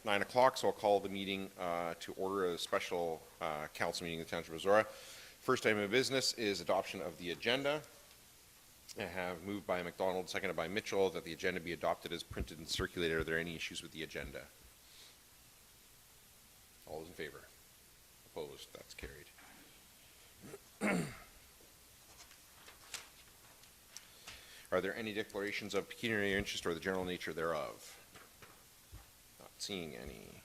9 o'clock, so I'll call the meeting to order, a special council meeting in the Township of Zorra. First item of business is adoption of the agenda. I have moved by McDonald, seconded by Mitchell, that the agenda be adopted as printed and circulated. Are there any issues with the agenda? All those in favor? Opposed? That's carried. Are there any declarations of pecuniary interest or the general nature thereof? Not seeing any.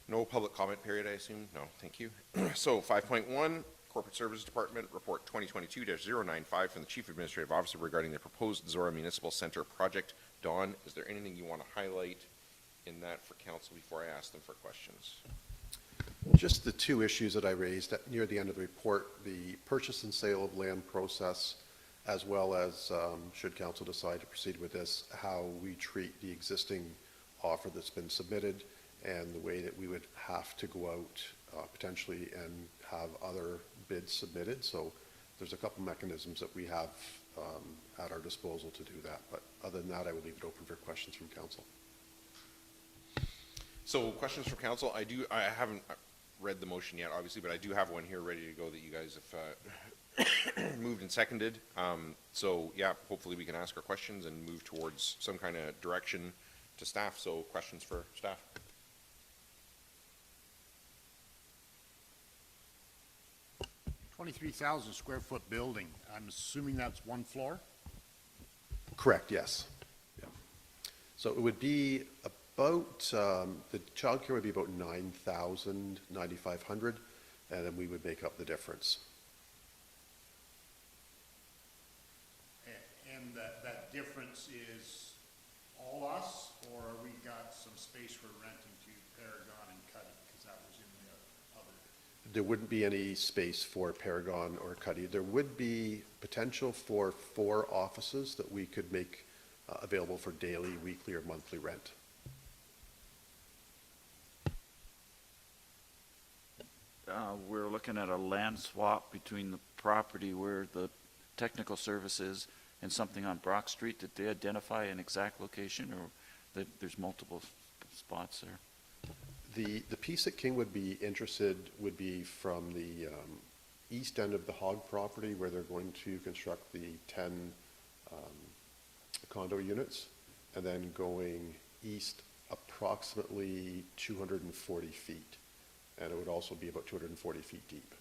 No public comment period, I assume? No, thank you. So 5.1, Corporate Services Department, Report 2022-095 from the Chief Administrative Officer regarding the proposed Zorra Municipal Center project. Dawn, is there anything you want to highlight in that for council before I ask them for questions? Just the two issues that I raised near the end of the report, the purchase and sale of land process, as well as, should council decide to proceed with this, how we treat the existing offer that's been submitted and the way that we would have to go out potentially and have other bids submitted. So there's a couple mechanisms that we have at our disposal to do that. But other than that, I would leave it open for questions from council. So questions from council. I haven't read the motion yet, obviously, but I do have one here ready to go that you guys have moved and seconded. So yeah, hopefully we can ask our questions and move towards some kind of direction to staff. So questions for staff. 23,000 square foot building. I'm assuming that's one floor? Correct, yes. Yeah. So it would be about, the childcare would be about 9,000, 9,500, and then we would make up the difference. And that difference is all us, or we got some space we're renting to Paragon and Cuddy, because that was in the other? There wouldn't be any space for Paragon or Cuddy. There would be potential for 4 offices that we could make available for daily, weekly, or monthly rent. We're looking at a land swap between the property where the technical service is and something on Brock Street. Did they identify an exact location, or that there's multiple spots there? The piece that King would be interested would be from the east end of the Hogg property, where they're going to construct the 10 condo units, and then going east approximately 240 feet. And it would also be about 240 feet deep.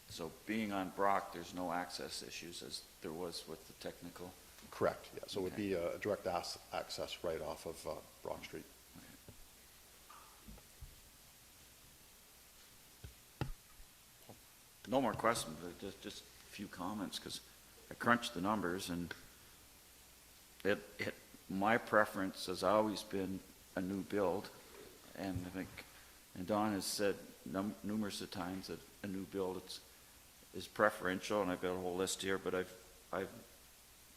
So being on Brock, there's no access issues as there was with the technical? Correct, yeah. So it would be a direct access right off of Brock Street. No more questions, but just a few comments, because I crunched the numbers, and my preference has always been a new build, and I think, and Don has said numerous of times that a new build is preferential, and I've got a whole list here, but I've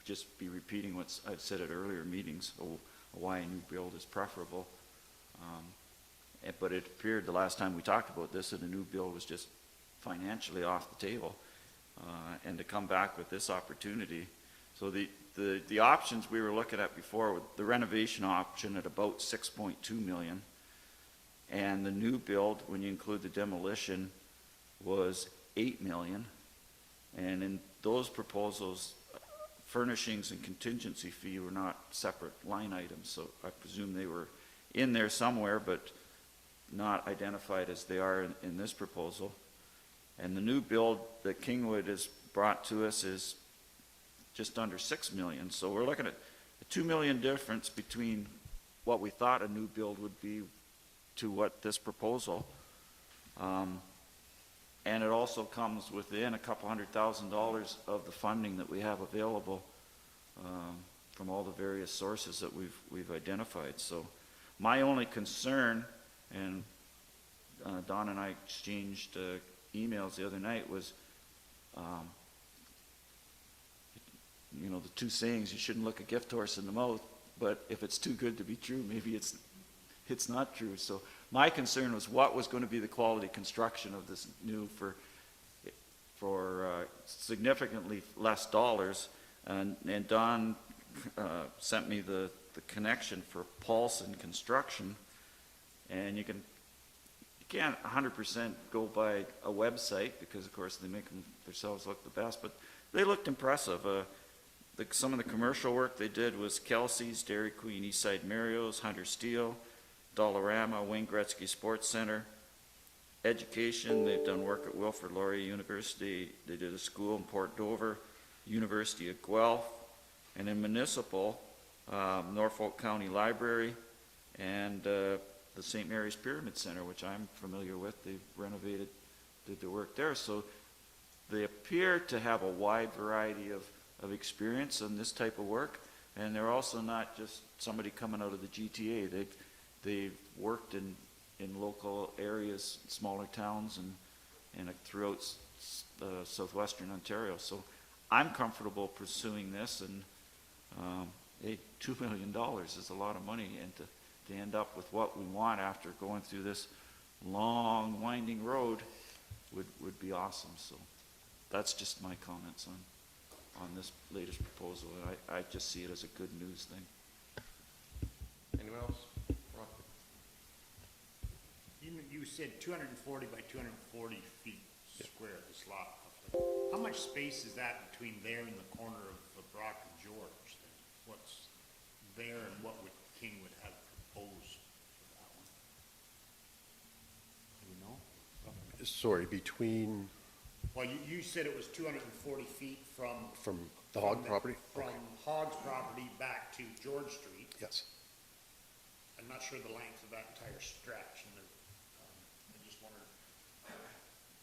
just be repeating what I've said at earlier meetings, why a new build is preferable. But it appeared the last time we talked about this that a new build was just financially off the table, and to come back with this opportunity. So the options we were looking at before, with the renovation option at about 6.2 million, and the new build, when you include the demolition, was 8 million. And in those proposals, furnishings and contingency fee were not separate line items, so I presume they were in there somewhere, but not identified as they are in this proposal. And the new build that Kingwood has brought to us is just under 6 million. So we're looking at a 2 million difference between what we thought a new build would be to what this proposal. And it also comes within a couple $100,000 of the funding that we have available from all the various sources that we've identified. So my only concern, and Don and I exchanged emails the other night, was you know, the two sayings: you shouldn't look a gift horse in the mouth, but if it's too good to be true, maybe it's not true. So my concern was what was going to be the quality construction of this new for significantly less dollars, and Don sent me the the connection for Paulson Construction, and you can't 100% go by a website, because of course they make themselves look the best, but they looked impressive. Some of the commercial work they did was Kelsey's, Dairy Queen, Eastside Mario's, Hunter Steel, Dollarama, Wayne Gretzky Sports Center. Education, they've done work at Wilfrid Laurier University, they did a school in Port Dover, University of Guelph, and in Municipal, Norfolk County Library, and the St. Mary's Pyramid Center, which I'm familiar with. They've renovated, did the work there. So they appear to have a wide variety of experience in this type of work, and they're also not just somebody coming out of the GTA. They've worked in local areas, smaller towns, and throughout southwestern Ontario. So I'm comfortable pursuing this, and $2 million is a lot of money, and to end up with what we want after going through this long, winding road would be awesome. So that's just my comments on this latest proposal, and I just see it as a good news thing. Anyone else? Ron? You said 240 by 240 feet square, this lot. How much space is that between there and the corner of Brock and George? What's there and what King would have proposed for that one? Do we know? Sorry, between, Well, you said it was 240 feet from the Hogg property? From Hogg's property back to George Street. Yes. I'm not sure the length of that entire stretch, and I just wondered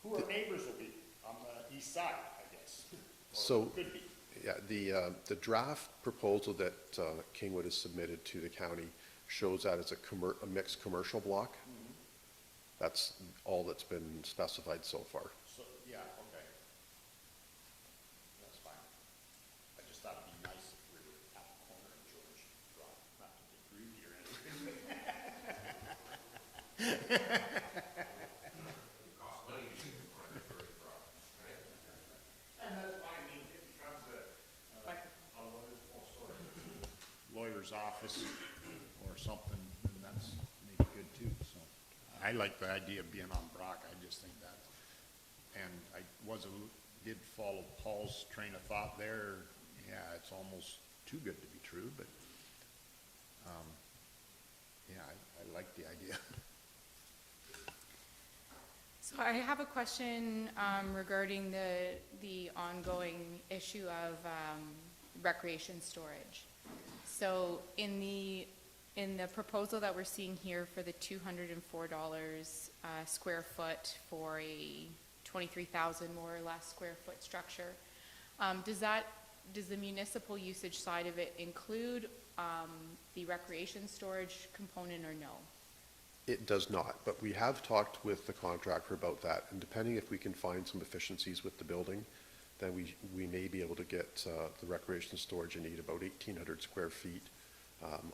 who our neighbors will be on the east side, I guess. Or So, could be. yeah, the draft proposal that Kingwood has submitted to the county shows that it's a mixed commercial block. Mm-hmm. That's all that's been specified so far. So, yeah, okay. That's fine. I just thought it'd be nice if we were at the corner of George Drive, not to get greedy or anything. And that's fine, I mean, if it becomes a lawyer's office or something, then that's maybe good too, so. I like the idea of being on Brock, I just think that, and I did follow Paul's train of thought there. Yeah, it's almost too good to be true, but, yeah, I like the idea. So I have a question regarding the ongoing issue of recreation storage. So in the proposal that we're seeing here for the $204 square foot for a 23,000 more or less square foot structure, does the municipal usage side of it include the recreation storage component or no? It does not, but we have talked with the contractor about that, and depending if we can find some efficiencies with the building, then we may be able to get the recreation storage you need, about 1,800 square feet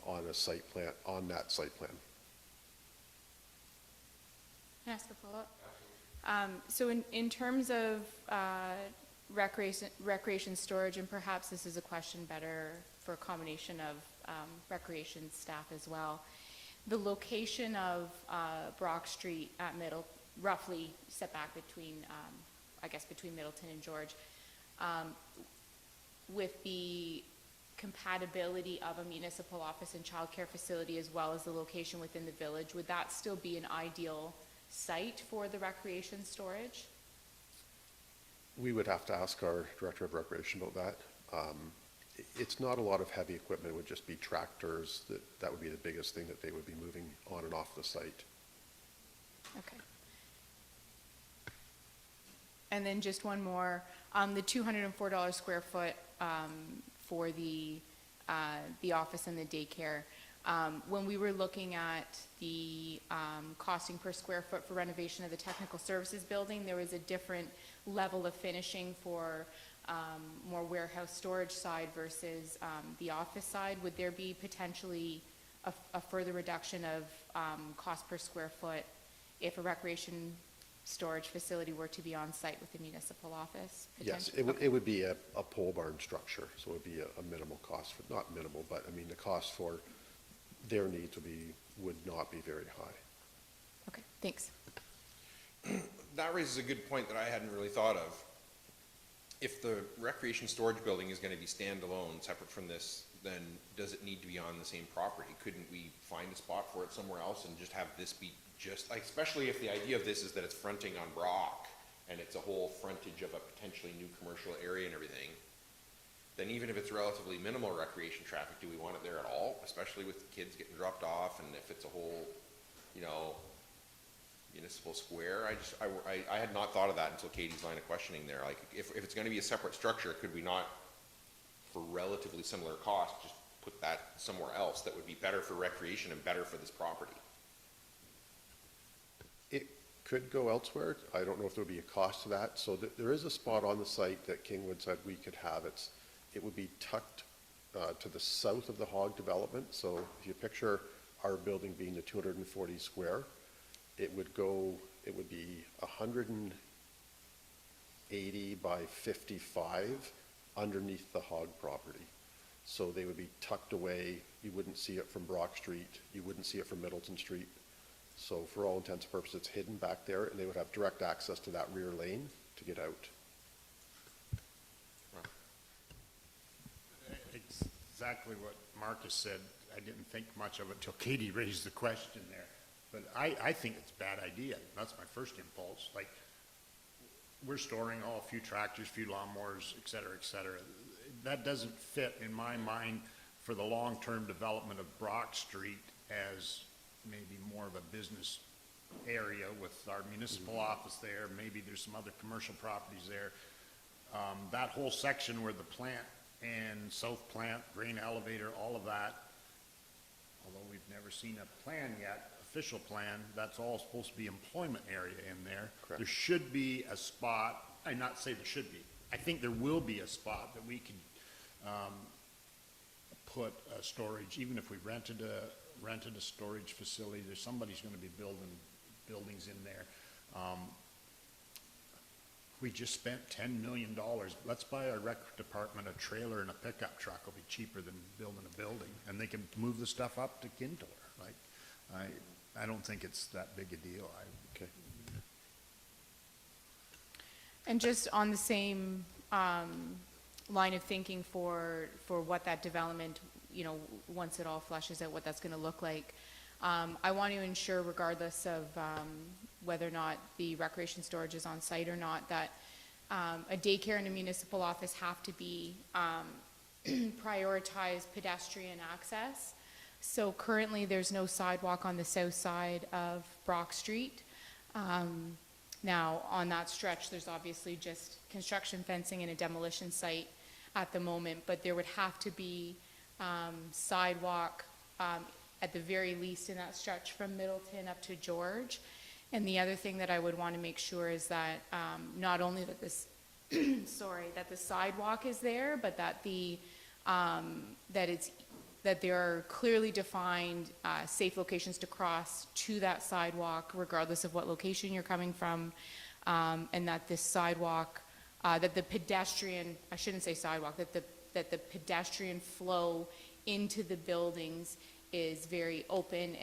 on a site plan, on that site plan. Can I ask a follow-up? So in terms of recreation storage, and perhaps this is a question better for a combination of recreation staff as well, the location of Brock Street at roughly set back between, I guess, between Middleton and George, with the compatibility of a municipal office and childcare facility as well as the location within the village, would that still be an ideal site for the recreation storage? We would have to ask our Director of Recreation about that. It's not a lot of heavy equipment, it would just be tractors, that would be the biggest thing that they would be moving on and off the site. Okay. And then just one more, the $204 square foot for the office and the daycare. When we were looking at the costing per square foot for renovation of the technical services building, there was a different level of finishing for more warehouse storage side versus the office side. Would there be potentially a further reduction of cost per square foot if a recreation storage facility were to be on site with the municipal office? Yes, potentially? it would be a pole barn structure, so it would be a minimal cost, for not minimal, but I mean, the cost for their needs would not be very high. Okay, thanks. That raises a good point that I hadn't really thought of. If the recreation storage building is gonna be standalone, separate from this, then does it need to be on the same property? Couldn't we find a spot for it somewhere else and just have this be just, like, especially if the idea of this is that it's fronting on Brock, and it's a whole frontage of a potentially new commercial area and everything, then even if it's relatively minimal recreation traffic, do we want it there at all? Especially with kids getting dropped off, and if it's a whole, you know, municipal square. I had not thought of that until Katie's line of questioning there. Like, if it's gonna be a separate structure, could we not, for relatively similar cost, just put that somewhere else that would be better for recreation and better for this property? It could go elsewhere. I don't know if there would be a cost to that. So there is a spot on the site that Kingwood said we could have. It would be tucked to the south of the hog development. So if you picture our building being the 240 square, it would be 180 by 55 underneath the hog property. So they would be tucked away. You wouldn't see it from Brock Street. You wouldn't see it from Middleton Street. So for all intents and purposes, it's hidden back there, and they would have direct access to that rear lane to get out. Exactly what Marcus said. I didn't think much of it till Katie raised the question there. But I think it's a bad idea. That's my first impulse. Like, we're storing a few tractors, few lawnmowers, et cetera, et cetera. That doesn't fit in my mind for the long-term development of Brock Street as maybe more of a business area with our municipal office there. Maybe there's some other commercial properties there. That whole section where the plant and south plant, grain elevator, all of that, although we've never seen a plan yet, official plan, that's all supposed to be employment area in there. Correct. There should be a spot, I not say there should be, I think there will be a spot that we could put a storage, even if we rented a storage facility, there's somebody's gonna be building buildings in there. We just spent $10 million. Let's buy our rec department a trailer and a pickup truck. It'll be cheaper than building a building, and they can move the stuff up to Kintor. Like, I don't think it's that big a deal. Okay. And just on the same line of thinking for what that development, you know, once it all flushes out, what that's going to look like, I want to ensure, regardless of whether or not the recreation storage is on site or not, that a daycare and a municipal office have to be prioritize pedestrian access. So currently, there's no sidewalk on the south side of Brock Street. Now, on that stretch, there's obviously just construction fencing and a demolition site at the moment, but there would have to be sidewalk at the very least in that stretch from Middleton up to George. And the other thing that I would want to make sure is that not only that this, that the sidewalk is there, but that that there are clearly defined safe locations to cross to that sidewalk, regardless of what location you're coming from, and that this sidewalk, that the pedestrian, I shouldn't say sidewalk, that the pedestrian flow into the buildings is very open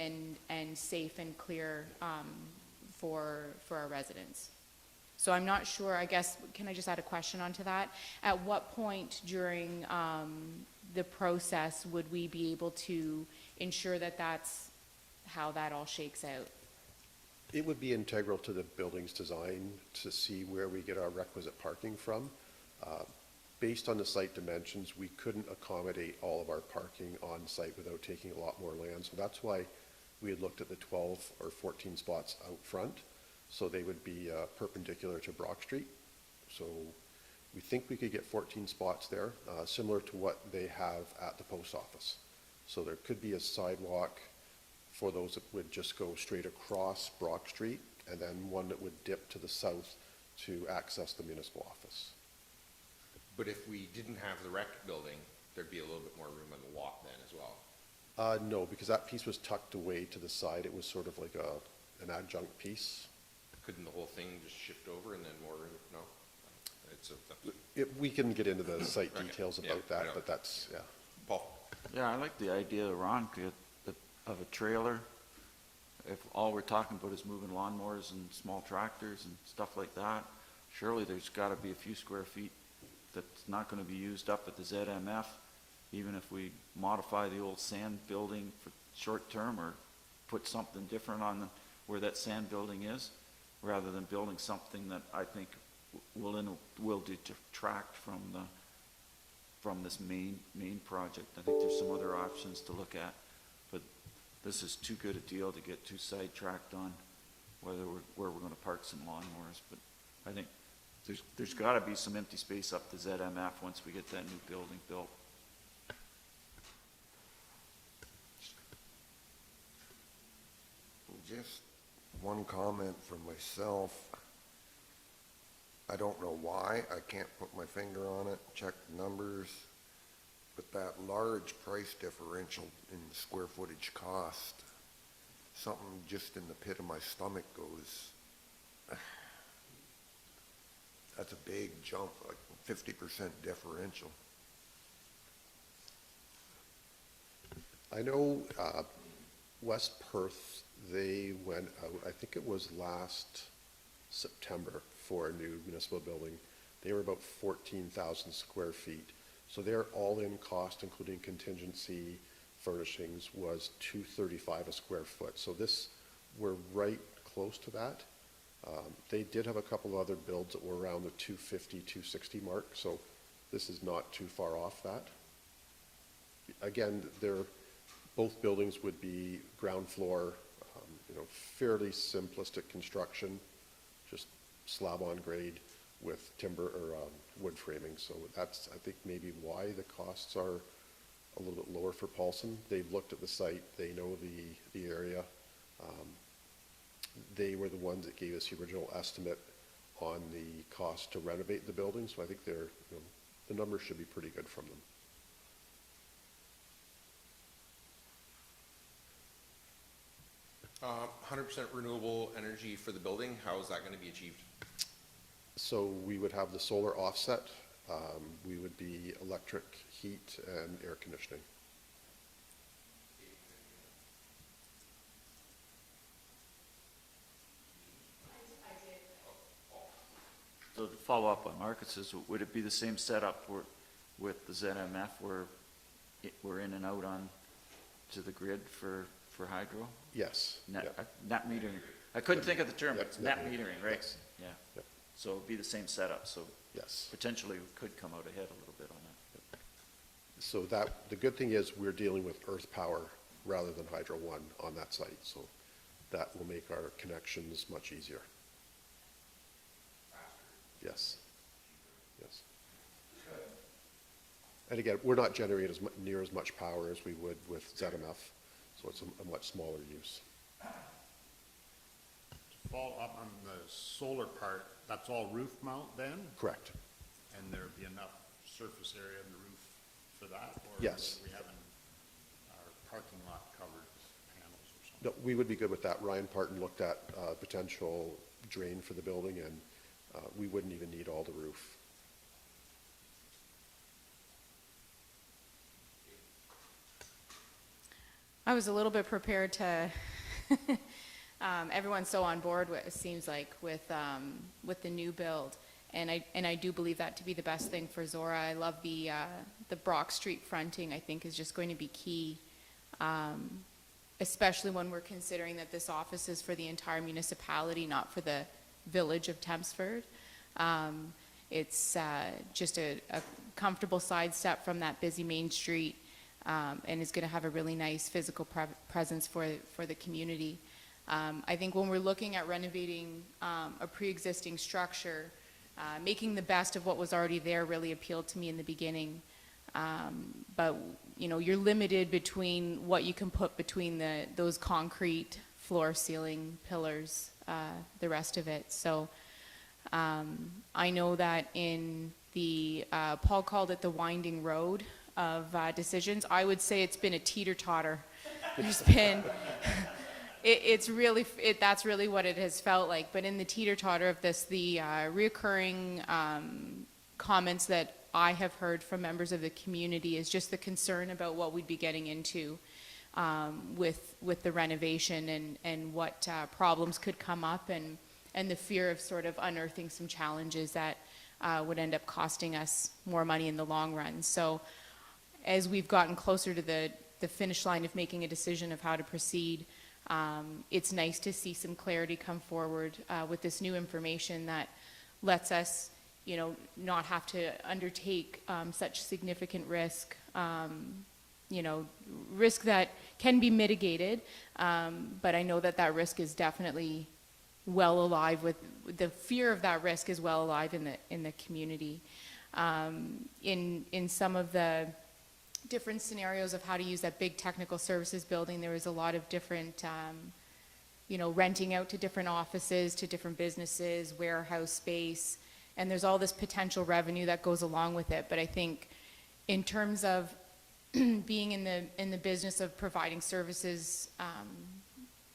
and safe and clear for our residents. So I'm not sure, I guess, can I just add a question onto that? At what point during the process would we be able to ensure that that's how that all shakes out? It would be integral to the building's design to see where we get our requisite parking from. Based on the site dimensions, we couldn't accommodate all of our parking on site without taking a lot more land. So that's why we had looked at the 12 or 14 spots out front. So they would be perpendicular to Brock Street. So we think we could get 14 spots there, similar to what they have at the post office. So there could be a sidewalk for those that would just go straight across Brock Street, and then one that would dip to the south to access the municipal office. But if we didn't have the rec building, there'd be a little bit more room on the lot then as well. No, because that piece was tucked away to the side. It was sort of like an adjunct piece. couldn't the whole thing just shift over and then more, no? It's a, We can get into the site Okay, details yeah, about I that, know. but that's, yeah. Paul? Yeah, I like the idea, Ron, of a trailer. If all we're talking about is moving lawnmowers and small tractors and stuff like that, surely there's gotta be a few square feet that's not gonna be used up at the ZMF, even if we modify the old sand building for short term or put something different on where that sand building is, rather than building something that I think will detract from this main project. I think there's some other options to look at, but this is too good a deal to get too sidetracked on where we're gonna park some lawnmowers. But I think there's gotta be some empty space up the ZMF once we get that new building built. Just one comment from myself. I don't know why, I can't put my finger on it, check the numbers, but that large price differential in square footage cost, something just in the pit of my stomach goes, that's a big jump, like 50% differential. I know West Perth, they went out, I think it was last September, for a new municipal building. They were about 14,000 square feet. So their all-in cost, including contingency furnishings, was $235 a square foot. So we're right close to that. They did have a couple of other builds that were around the 250, 260 mark, so this is not too far off that. Again, both buildings would be ground floor, fairly simplistic construction, just slab on grade with timber or wood framing. So that's, I think, maybe why the costs are a little bit lower for Paulson. They've looked at the site, they know the area. They were the ones that gave us the original estimate on the cost to renovate the building, so I think the numbers should be pretty good from them. 100% renewable energy for the building, how is that gonna be achieved? So we would have the solar offset, we would be electric, heat, and air conditioning. So to follow up on Marcus's, would it be the same setup with the ZMF where we're in and out on to the grid for hydro? Yes. Net, yeah. net metering. I couldn't think of the term, but it's Net net metering, right? Yes. Yeah. Yep. So it'd be the same setup, so Yes. potentially we could come out ahead a little bit on that. So the good thing is we're dealing with earth power rather than Hydro One on that site, so that will make our connections much easier. Yes. Yes. And again, we're not generating near as much power as we would with ZMF, so it's a much smaller use. To follow up on the solar part, that's all roof mount then? Correct. And there'd be enough surface area in the roof for that? Yes. Or we haven't our parking lot covered with panels or No, something? we would be good with that. Ryan Parton looked at potential drain for the building, and we wouldn't even need all the roof. I was a little bit prepared to, everyone's so on board, it seems like, with the new build. And I do believe that to be the best thing for Zorra. I love the Brock Street fronting, I think, is just going to be key, especially when we're considering that this office is for the entire municipality, not for the village of Tempsford. It's just a comfortable sidestep from that busy main street, and is going to have a really nice physical presence for the community. I think when we're looking at renovating a pre-existing structure, making the best of what was already there really appealed to me in the beginning. But you're limited between what you can put between those concrete floor, ceiling, pillars, the rest of it. So I know that in the Paul called it the winding road of decisions. I would say it's been a teeter-totter. There's been it's really, that's really what it has felt like. But in the teeter-totter of this, the reoccurring comments that I have heard from members of the community is just the concern about what we'd be getting into with the renovation and what problems could come up, and the fear of sort of unearthing some challenges that would end up costing us more money in the long run. So as we've gotten closer to the finish line of making a decision of how to proceed, it's nice to see some clarity come forward with this new information that lets us, you know, not have to undertake such significant risk, you know, risk that can be mitigated, but I know that that risk is definitely well alive with the fear of that risk is well alive in the community. In some of the different scenarios of how to use that big technical services building, there was a lot of different, you know, renting out to different offices, to different businesses, warehouse space, and there's all this potential revenue that goes along with it. But I think in terms of being in the business of providing services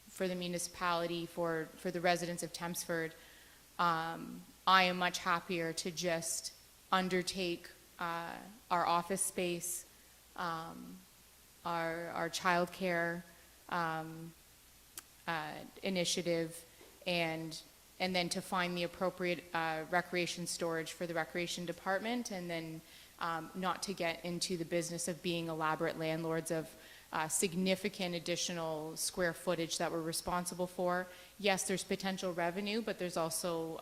for the municipality, for the residents of Tempsford, I am much happier to just undertake our office space, our childcare initiative, and then to find the appropriate recreation storage for the recreation department, and then not to get into the business of being elaborate landlords of significant additional square footage that we're responsible for. Yes, there's potential revenue, but there's also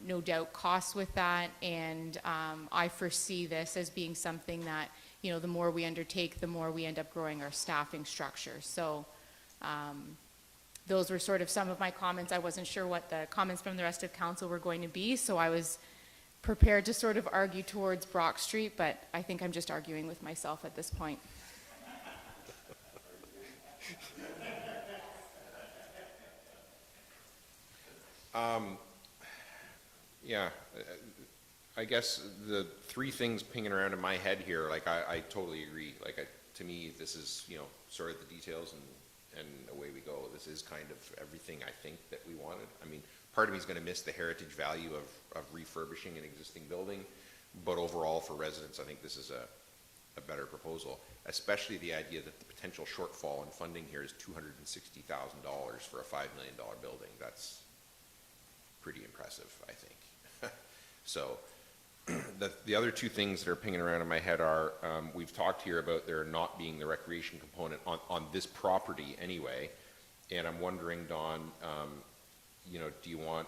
no doubt costs with that, and I foresee this as being something that, you know, the more we undertake, the more we end up growing our staffing structure. So those were sort of some of my comments. I wasn't sure what the comments from the rest of council were going to be, so I was prepared to sort of argue towards Brock Street, but I think I'm just arguing with myself at this point. Yeah, I guess the three things pinging around in my head here, like I totally agree. Like to me, this is, you know, sort of the details and away we go. This is kind of everything I think that we wanted. I mean, part of me is going to miss the heritage value of refurbishing an existing building, but overall for residents, I think this is a better proposal, especially the idea that the potential shortfall in funding here is $260,000 for a $5 million building. That's pretty impressive, I think. So the other two things that are pinging around in my head are, we've talked here about there not being the recreation component on this property anyway, and I'm wondering, Dawn, you know, do you want,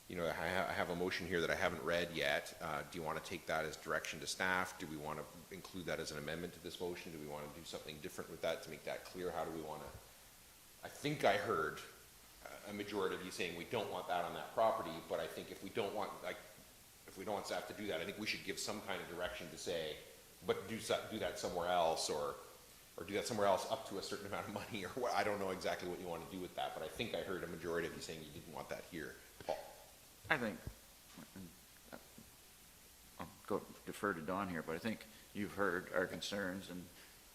you know, I have a motion here that I haven't read yet. Do you want to take that as direction to staff? Do we want to include that as an amendment to this motion? Do we want to do something different with that to make that clear? How do we want to? I think I heard a majority of you saying we don't want that on that property, but I think if we don't want, like, if we don't want staff to do that, I think we should give some kind of direction to say, but do that somewhere else, or do that somewhere else up to a certain amount of money, or what. I don't know exactly what you want to do with that, but I think I heard a majority of you saying you didn't want that here. Paul? I think, I'll defer to Don here, but I think you've heard our concerns, and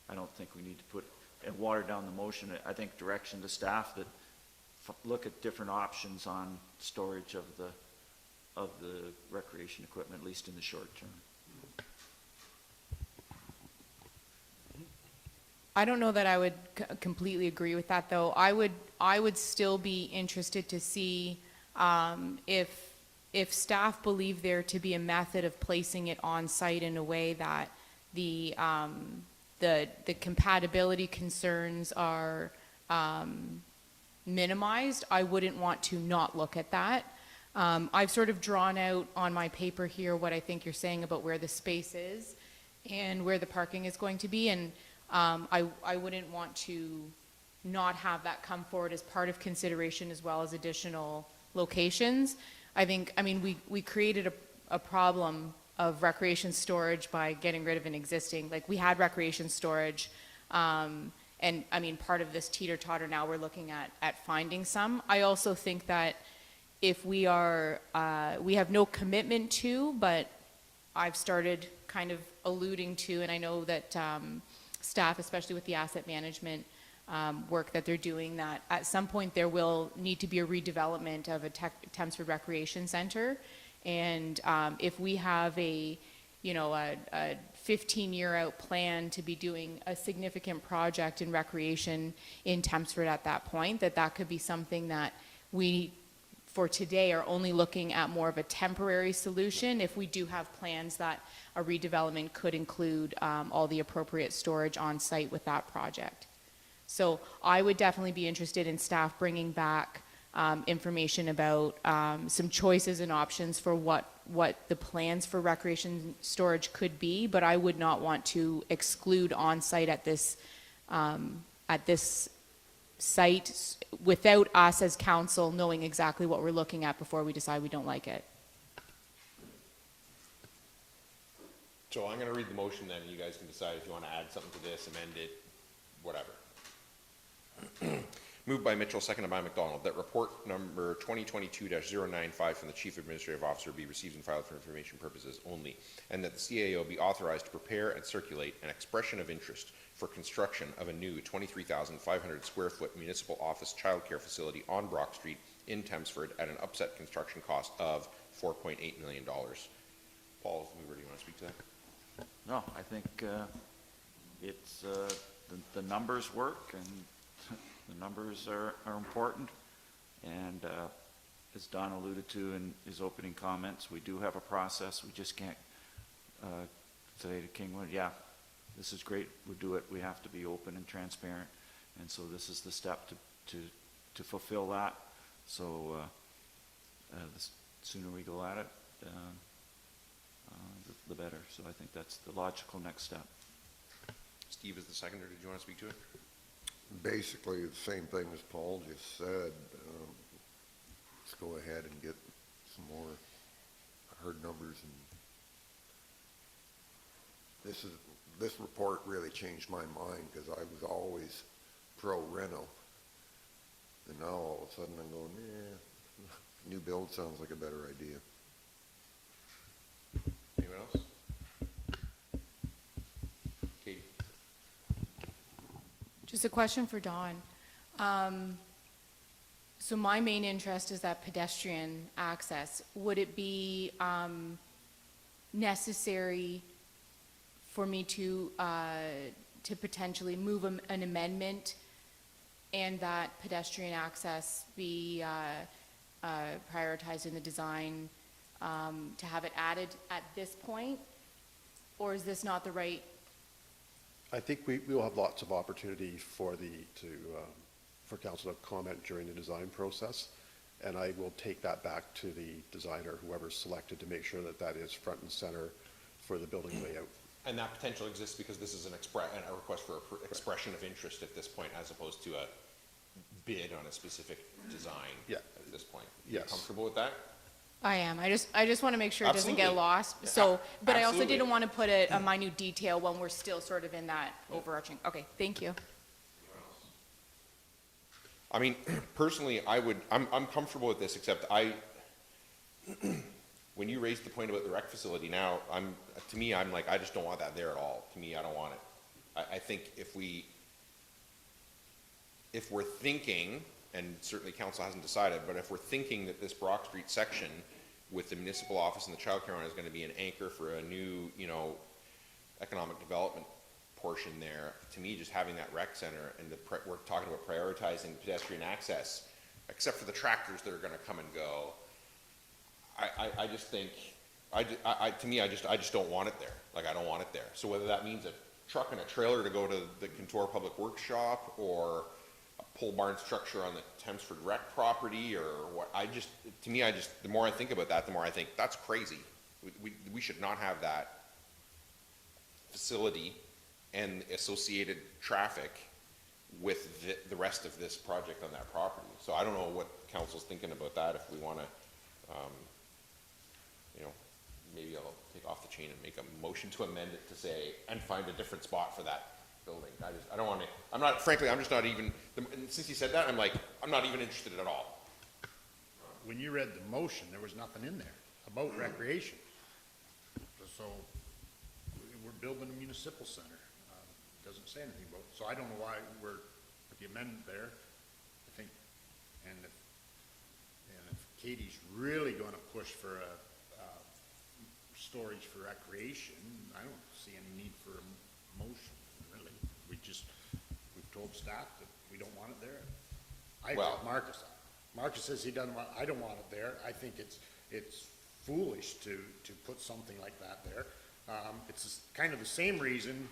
I don't think we need to put and water down the motion. I think direction to staff that look at different options on storage of the recreation equipment, at least in the short term. I don't know that I would completely agree with that, though. I would still be interested to see if staff believe there to be a method of placing it on site in a way that the compatibility concerns are minimized. I wouldn't want to not look at that. I've sort of drawn out on my paper here what I think you're saying about where the space is and where the parking is going to be, and I wouldn't want to not have that come forward as part of consideration as well as additional locations. I mean, we created a problem of recreation storage by getting rid of an existing, like we had recreation storage, and I mean, part of this teeter-totter now we're looking at finding some. I also think that if we have no commitment to, but I've started kind of alluding to, and I know that staff, especially with the asset management work that they're doing, that at some point there will need to be a redevelopment of a Thamesford Recreation Center. And if we have a 15-year out plan to be doing a significant project in recreation in Thamesford at that point, that could be something that we, for today, are only looking at more of a temporary solution if we do have plans that a redevelopment could include all the appropriate storage on site with that project. So I would definitely be interested in staff bringing back information about some choices and options for what the plans for recreation storage could be, but I would not want to exclude on-site at this site without us as council knowing exactly what we're looking at before we decide we don't like it. So I'm gonna read the motion then, and you guys can decide if you wanna add something to this, amend it, whatever. Moved by Mitchell, seconded by McDonald, that report number 2022-095 from the Chief Administrative Officer be received and filed for information purposes only, and that the CAO be authorized to prepare and circulate an expression of interest for construction of a new 23,500 square foot municipal office childcare facility on Brock Street in Thamesford at an upset construction cost of $4.8 million. Paul, do you want to speak to that? No, I think it's, the numbers work, and the numbers are important. And as Don alluded to in his opening comments, we do have a process. We just can't say to Kingwood, yeah, this is great, we'll do it. We have to be open and transparent. And so this is the step to fulfill that. So the sooner we go at it, the better. So I think that's the logical next step. Steve is the seconder. Did you want to speak to it? Basically, the same thing as Paul just said. Let's go ahead and get some more hard numbers. And this report really changed my mind, because I was always pro-reno. And now all of a sudden I'm going, new build sounds like a better idea. Anyone else? Katie? Just a question for Dawn. So my main interest is that pedestrian access. Would it be necessary for me to potentially move an amendment and that pedestrian access be prioritized in the design to have it added at this point? Or is this not the right? I think we will have lots of opportunity for council to comment during the design process, and I will take that back to the designer, whoever's selected, to make sure that that is front and center for the building layout. And that potential exists because this is a request for expression of interest at this point, as opposed to a bid on a specific design. Yeah. At this point. Yes. You comfortable with that? I am. I just want to make sure it doesn't get Absolutely. lost. Yeah, So, but I also absolutely. didn't want to put a minute detail when we're still sort of in that overarching. Okay, thank you. I mean, personally, I'm comfortable with this, except when you raised the point about the rec facility now, to me, I'm like, I just don't want that there at all. To me, I don't want it. I think if we're thinking, and certainly council hasn't decided, but if we're thinking that this Brock Street section with the municipal office and the childcare on is going to be an anchor for a new, economic development portion there, to me, just having that rec center and we're talking about prioritizing pedestrian access, except for the tractors that are going to come and go. I just think, to me, I just don't want it there. Like, I don't want it there. So whether that means a truck and a trailer to go to the Contour Public Works shop, or a pole barn structure on the Thamesford Rec property, or what, to me, the more I think about that, the more I think that's crazy. We should not have that facility and associated traffic with the rest of this project on that property. So I don't know what council's thinking about that, if we want to, maybe I'll take off the chain and make a motion to amend it to say, and find a different spot for that building. I don't want to, frankly, I'm just not even, since you said that, I'm like, I'm not even interested at all. When you read the motion, there was nothing in there about recreation. So we're building a municipal center. Doesn't say anything about it. So I don't know why the amendment there, I think, and if Katie's really gonna push for a storage for recreation, I don't see any need for a motion, really. We've told staff that we don't want it there. I agree Well- with Marcus. Marcus says he doesn't want, I don't want it there. I think it's foolish to put something like that there. It's kind of the same reason,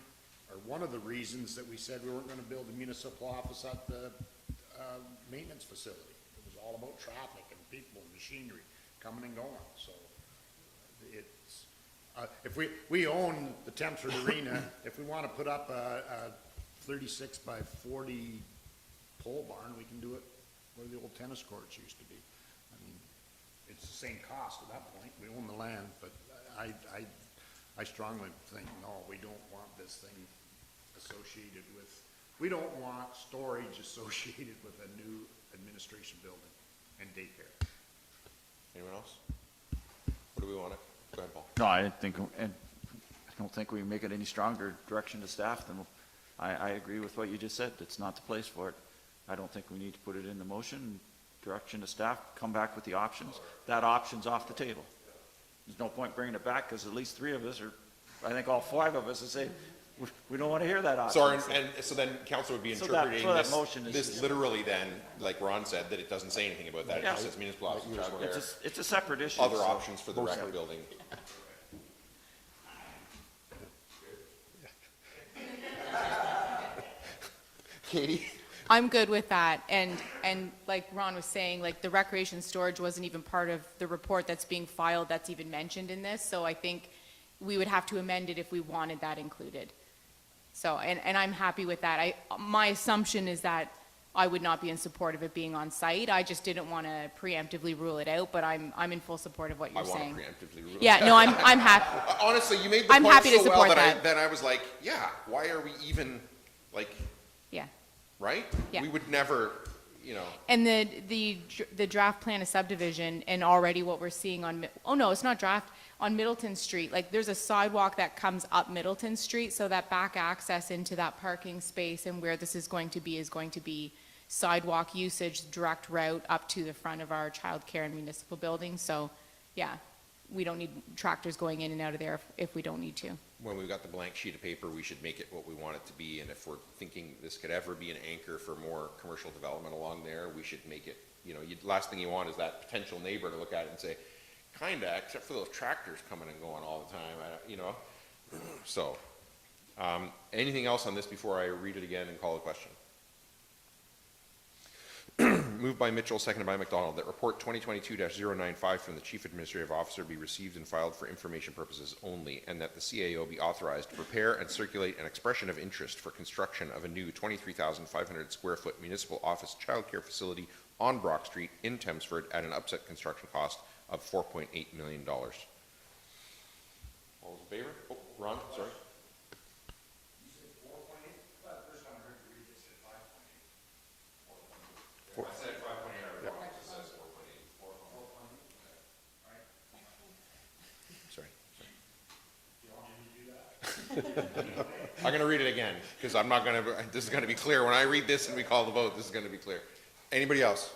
or one of the reasons that we said we weren't gonna build a municipal office at the, maintenance facility. It was all about traffic and people and machinery coming and going, so it's, if we own the Thamesford Arena, if we wanna put up a 36 by 40 pole barn, we can do it where the old tennis courts used to be. I mean, it's the same cost at that point, we own the land, but I strongly think, no, we don't want this thing associated with, we don't want storage associated with a new administration building and daycare. Anyone else? What do we want to, go ahead, Paul. No, I think, and I don't think we make it any stronger direction to staff than, I agree with what you just said. It's not the place for it. I don't think we need to put it in the motion, direction to staff, come back with the options. That option's off the table. There's no point bringing it back, because at least 3 of us, or I think all 5 of us, would say, we don't want to hear that option. So, and so then council would be So that- interpreting so that motion this is- literally then, like Ron said, that it doesn't say anything about that. It just Yeah. says municipal office, childcare, It's a separate issue. other so- options for the rec Mostly. building. Katie? I'm good with that, and like Ron was saying, like, the recreation storage wasn't even part of the report that's being filed that's even mentioned in this, so I think we would have to amend it if we wanted that included. So, and I'm happy with that. My assumption is that I would not be in support of it being on site. I just didn't want to preemptively rule it out, but I'm in full support of what I you're want saying. to preemptively rule. Yeah, no, I'm happy. Honestly, you made the I'm point happy to so well support that that. then I was like, yeah, why are we even, like, Yeah. right? Yeah. We would never, you know, And the draft plan of subdivision, and already what we're seeing on, oh no, it's not draft, on Middleton Street, like, there's a sidewalk that comes up Middleton Street, so that back access into that parking space and where this is going to be sidewalk usage, direct route up to the front of our childcare and municipal buildings, so, yeah, we don't need tractors going in and out of there if we don't need to. when we've got the blank sheet of paper, we should make it what we want it to be, and if we're thinking this could ever be an anchor for more commercial development along there, we should make it, you know, last thing you want is that potential neighbor to look at it and say, kinda, except for those tractors coming and going all the time, you know? So, anything else on this before I read it again and call a question? Moved by Mitchell, seconded by McDonald, that report 2022-095 from the Chief Administrative Officer be received and filed for information purposes only, and that the CAO be authorized to prepare and circulate an expression of interest for construction of a new 23,500 square foot municipal office childcare facility on Brock Street in Thamesford at an upset construction cost of $4.8 million. All those in favor? Oh, Ron, sorry. Sorry. I'm going to read it again, because I'm not going to, this is going to be clear. When I read this and we call the vote, this is going to be clear. Anybody else?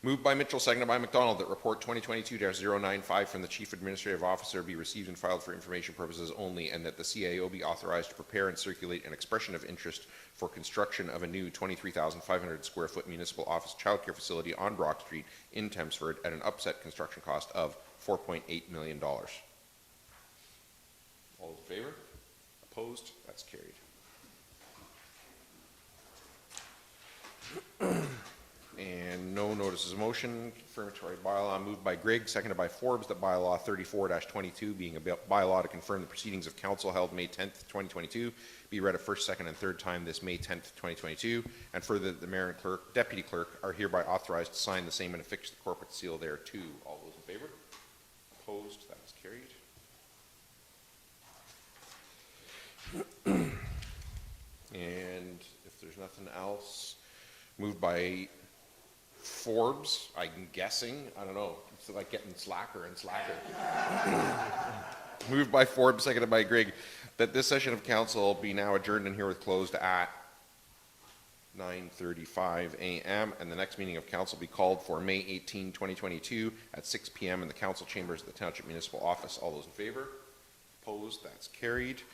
Moved by Mitchell, seconded by McDonald, that report 2022-095 from the Chief Administrative Officer be received and filed for information purposes only, and that the CAO be authorized to prepare and circulate an expression of interest for construction of a new 23,500 square foot municipal office childcare facility on Brock Street in Thamesford at an upset construction cost of $4.8 million. All those in favor? Opposed? That's carried. And no notices of motion. Confirmatory bylaw moved by Grigg, seconded by Forbes, that bylaw 34-22, being a bylaw to confirm the proceedings of council held May 10th, 2022, be read a first, second, and third time this May 10th, 2022, and further that the mayor and clerk, deputy clerk are hereby authorized to sign the same and affix the corporate seal thereto. All those in favor? Opposed? That is carried. And if there's nothing else, moved by Forbes, I'm guessing, I don't know, it's like getting slacker and slacker. Moved by Forbes, seconded by Grigg, that this session of council be now adjourned and herewith closed at 9:35 a.m. And the next meeting of council will be called for May 18, 2022 at 6 p.m. in the council chambers of the Township Municipal Office. All those in favor? Opposed? That's carried.